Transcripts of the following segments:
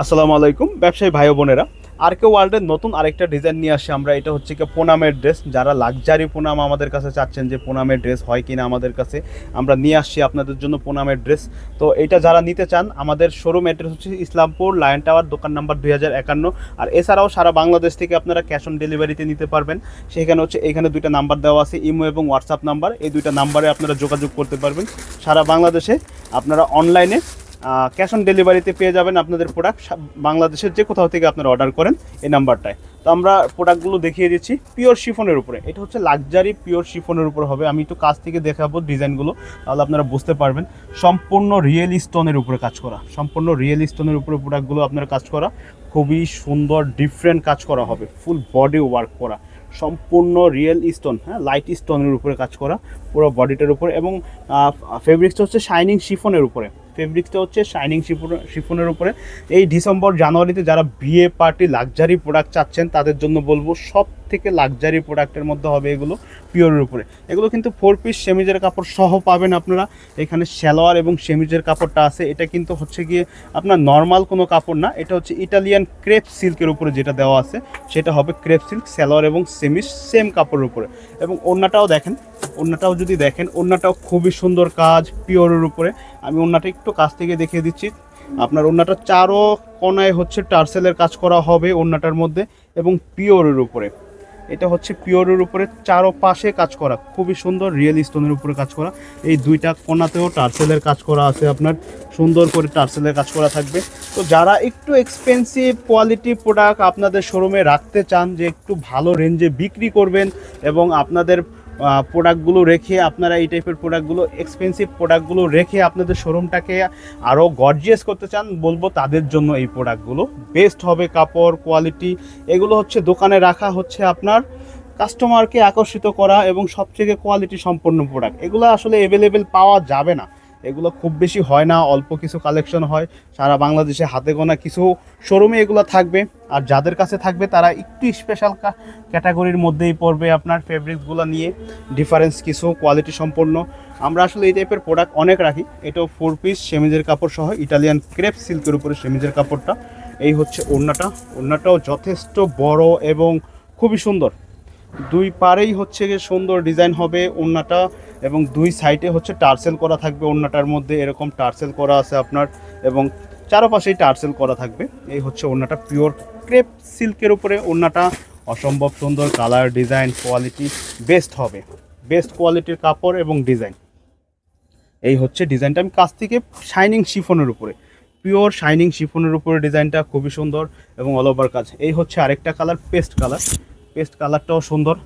আসসালামু আলাইকুম ব্যবসায়ী ভাই ও বোনেরা। আরকে ওয়ার্ল্ডের নতুন আরেকটা ডিজাইন নিয়ে আসি আমরা। এটা হচ্ছে কি পুনামের ড্রেস। যারা লাক্সারি পুনাম আমাদের কাছে চাচ্ছেন যে পুনামের ড্রেস হয় কিনা আমাদের কাছে, আমরা নিয়ে আসছি আপনাদের জন্য পুনামের ড্রেস। তো এটা যারা নিতে চান, আমাদের শোরুম অ্যাড্রেস হচ্ছে ইসলামপুর লায়ন টাওয়ার, দোকান নাম্বার 2051। আর এছাড়াও সারা বাংলাদেশ থেকে আপনারা ক্যাশ অন ডেলিভারিতে নিতে পারবেন। সেখানে হচ্ছে এখানে দুইটা নাম্বার দেওয়া আছে, ইমো এবং হোয়াটসঅ্যাপ নাম্বার। এই দুইটা নাম্বারে আপনারা যোগাযোগ করতে পারবেন। সারা বাংলাদেশে আপনারা অনলাইনে ক্যাশ অন ডেলিভারিতে পেয়ে যাবেন আপনাদের প্রোডাক্ট। বাংলাদেশের যে কোথাও থেকে আপনারা অর্ডার করেন এই নাম্বারটায়। তো আমরা প্রোডাক্টগুলো দেখিয়ে দিচ্ছি পিওর শিফনের উপরে। এটা হচ্ছে লাক্সারি পিওর শিফনের উপর হবে। আমি একটু কাছ থেকে দেখাবো ডিজাইনগুলো, তাহলে আপনারা বুঝতে পারবেন। সম্পূর্ণ রিয়েল স্টোনের উপরে কাজ করা, সম্পূর্ণ রিয়েল স্টোনের উপরে প্রোডাক্টগুলো আপনারা কাজ করা, খুবই সুন্দর ডিফারেন্ট কাজ করা হবে, ফুল বডি ওয়ার্ক করা, সম্পূর্ণ রিয়েল স্টোন, হ্যাঁ লাইট স্টোনের উপরে কাজ করা পুরো বডিটার উপরে। এবং ফেব্রিক্সটা হচ্ছে শাইনিং শিফনের উপরে, ফেব্রিক্সটা হচ্ছে শাইনিং শিফনের উপরে। এই ডিসেম্বর জানুয়ারিতে যারা বিয়ে পার্টি লাক্সারি প্রোডাক্ট চাচ্ছেন তাদের জন্য বলবো সব থেকে লাক্সারি প্রোডাক্টের মধ্যে হবে এগুলো, পিওরের উপরে। এগুলো কিন্তু 4 পিস সেমিজের কাপড় সহ পাবেন আপনারা। এখানে সালোয়ার এবং সেমিজের কাপড়টা আছে। এটা কিন্তু হচ্ছে গিয়ে আপনার নর্মাল কোনো কাপড় না, এটা হচ্ছে ইটালিয়ান ক্রেপ সিল্কের উপরে যেটা দেওয়া আছে সেটা হবে ক্রেপ সিল্ক, সালোয়ার এবং সেমিজ সেম কাপড়ের উপরে। এবং ওড়নাটাও দেখেন, ওড়নাটাও যদি দেখেন, ওড়নাটাও খুবই সুন্দর কাজ পিওরের উপরে। আমি ওড়নাটা একটু কাছ থেকে দেখিয়ে দিচ্ছি। আপনার ওড়নাটা চারো কোনায় হচ্ছে টার্সেলের কাজ করা হবে ওড়নাটার মধ্যে, এবং পিওরের উপরে। এটা হচ্ছে পিওরের উপরে চারো পাশে কাজ করা, খুবই সুন্দর রিয়েল স্টোনের উপরে কাজ করা। এই দুইটা কোনাতেও টার্সেলের কাজ করা আছে, আপনার সুন্দর করে টার্সেলের কাজ করা থাকবে। তো যারা একটু এক্সপেন্সিভ কোয়ালিটি প্রোডাক্ট আপনাদের শোরুমে রাখতে চান, যে একটু ভালো রেঞ্জে বিক্রি করবেন এবং আপনাদের প্রোডাক্টগুলো রেখে, আপনারা এই টাইপের প্রোডাক্টগুলো এক্সপেন্সিভ প্রোডাক্টগুলো রেখে আপনাদের শোরুমটাকে আরও গর্জিয়াস করতে চান, বলবো তাদের জন্য এই প্রোডাক্টগুলো বেস্ট হবে। কাপড় কোয়ালিটি এগুলো হচ্ছে দোকানে রাখা হচ্ছে আপনার কাস্টমারকে আকর্ষিত করা এবং সবথেকে কোয়ালিটি সম্পন্ন প্রোডাক্ট। এগুলো আসলে অ্যাভেলেবেল পাওয়া যাবে না, এগুলো খুব বেশি হয় না, অল্প কিছু কালেকশন হয় সারা বাংলাদেশে, হাতে গোনা কিছু শোরুমে এগুলো থাকবে। আর যাদের কাছে থাকবে তারা একটু স্পেশাল ক্যাটাগরির মধ্যেই পড়বে আপনার ফেব্রিকগুলো নিয়ে ডিফারেন্স কিছু কোয়ালিটি সম্পন্ন। আমরা আসলে এই টাইপের প্রোডাক্ট অনেক রাখি। এটাও 4 পিস সেমিজের কাপড় সহ ইটালিয়ান ক্রেপ সিল্কের উপরে সেমিজের কাপড়টা। এই হচ্ছে ওড়নাটা, ওড়নাটাও যথেষ্ট বড় এবং খুবই সুন্দর। দুই পারেই হচ্ছে গিয়ে সুন্দর ডিজাইন হবে ওড়নাটা, এবং দুই সাইডে হচ্ছে টার্সেল করা থাকবে। ওড়নাটার মধ্যে এরকম টার্সেল করা আছে আপনার, এবং চারপাশেই টার্সেল করা থাকবে। এই হচ্ছে ওড়নাটা, পিওর ক্রেপ সিল্কের উপরে ওড়নাটা, অসম্ভব সুন্দর কালার ডিজাইন কোয়ালিটি বেস্ট হবে, বেস্ট কোয়ালিটির কাপড় এবং ডিজাইন। এই হচ্ছে ডিজাইনটা, আমি কাছ থেকে শাইনিং শিফনের উপরে, পিওর শাইনিং শিফনের উপরে ডিজাইনটা খুবই সুন্দর এবং অল ওভার কাজ। এই হচ্ছে আরেকটা কালার, পেস্ট কালার। পেস্ট কালারটাও সুন্দর,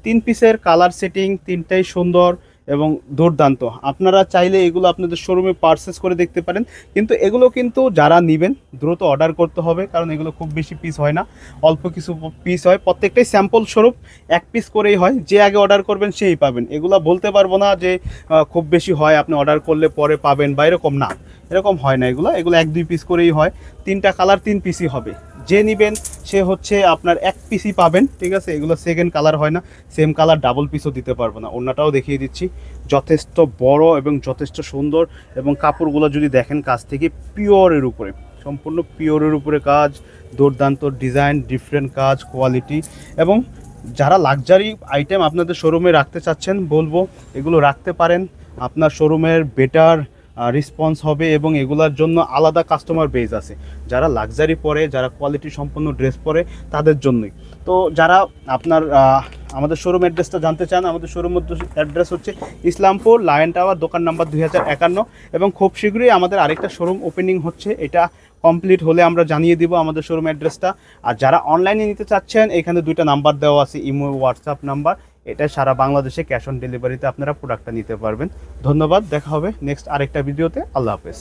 3 পিসের কালার সেটিং, তিনটাই সুন্দর এবং দুর্দান্ত। আপনারা চাইলে এগুলো আপনাদের শোরুমে পারচেস করে দেখতে পারেন, কিন্তু এগুলো কিন্তু যারা নেবেন দ্রুত অর্ডার করতে হবে, কারণ এগুলো খুব বেশি পিস হয় না, অল্প কিছু পিস হয়। প্রত্যেকটাই স্যাম্পল স্বরূপ 1 পিস করেই হয়, যে আগে অর্ডার করবেন সেই পাবেন। এগুলো বলতে পারবো না যে খুব বেশি হয়, আপনি অর্ডার করলে পরে পাবেন বা এরকম না, এরকম হয় না। এগুলো 1-2 পিস করেই হয়, 3টা কালার 3 পিসই হবে। যে নেবেন সে হচ্ছে আপনার 1 পিসই পাবেন, ঠিক আছে। এগুলো সেকেন্ড কালার হয় না, সেম কালার ডাবল পিসও দিতে পারবো না। ওড়নাটাও দেখিয়ে দিচ্ছি, যথেষ্ট বড় এবং যথেষ্ট সুন্দর। এবং কাপড়গুলো যদি দেখেন কাছ থেকে, পিওরের উপরে, সম্পূর্ণ পিওরের উপরে কাজ, দুর্দান্ত ডিজাইন, ডিফারেন্ট কাজ কোয়ালিটি। এবং যারা লাক্সারি আইটেম আপনাদের শোরুমে রাখতে চাচ্ছেন, বলবো এগুলো রাখতে পারেন, আপনার শোরুমের বেটার রেসপন্স হবে এবং এগুলোর জন্য আলাদা কাস্টমার বেজ আছে। যারা লাক্সারি পরে, যারা কোয়ালিটি সম্পন্ন ড্রেস পরে, তাদের জন্যই। তো যারা আপনার আমাদের শোরুম অ্যাড্রেসটা জানতে চান, আমাদের শোরুম অ্যাড্রেস হচ্ছে ইসলামপুর লায়ন টাওয়ার, দোকান নাম্বার 2051। এবং খুব শীঘ্রই আমাদের আরেকটা শোরুম ওপেনিং হচ্ছে, এটা কমপ্লিট হলে আমরা জানিয়ে দিব আমাদের শোরুম অ্যাড্রেসটা। আর যারা অনলাইনে নিতে চাচ্ছেন, এখানে 2টা নাম্বার দেওয়া আছে, ইমো হোয়াটসঅ্যাপ নাম্বার। এটা সারা বাংলাদেশে ক্যাশ অন ডেলিভারিতে আপনারা প্রোডাক্টটা নিতে পারবেন। ধন্যবাদ, দেখা হবে নেক্সট আরেকটা ভিডিওতে। আল্লাহ হাফেজ।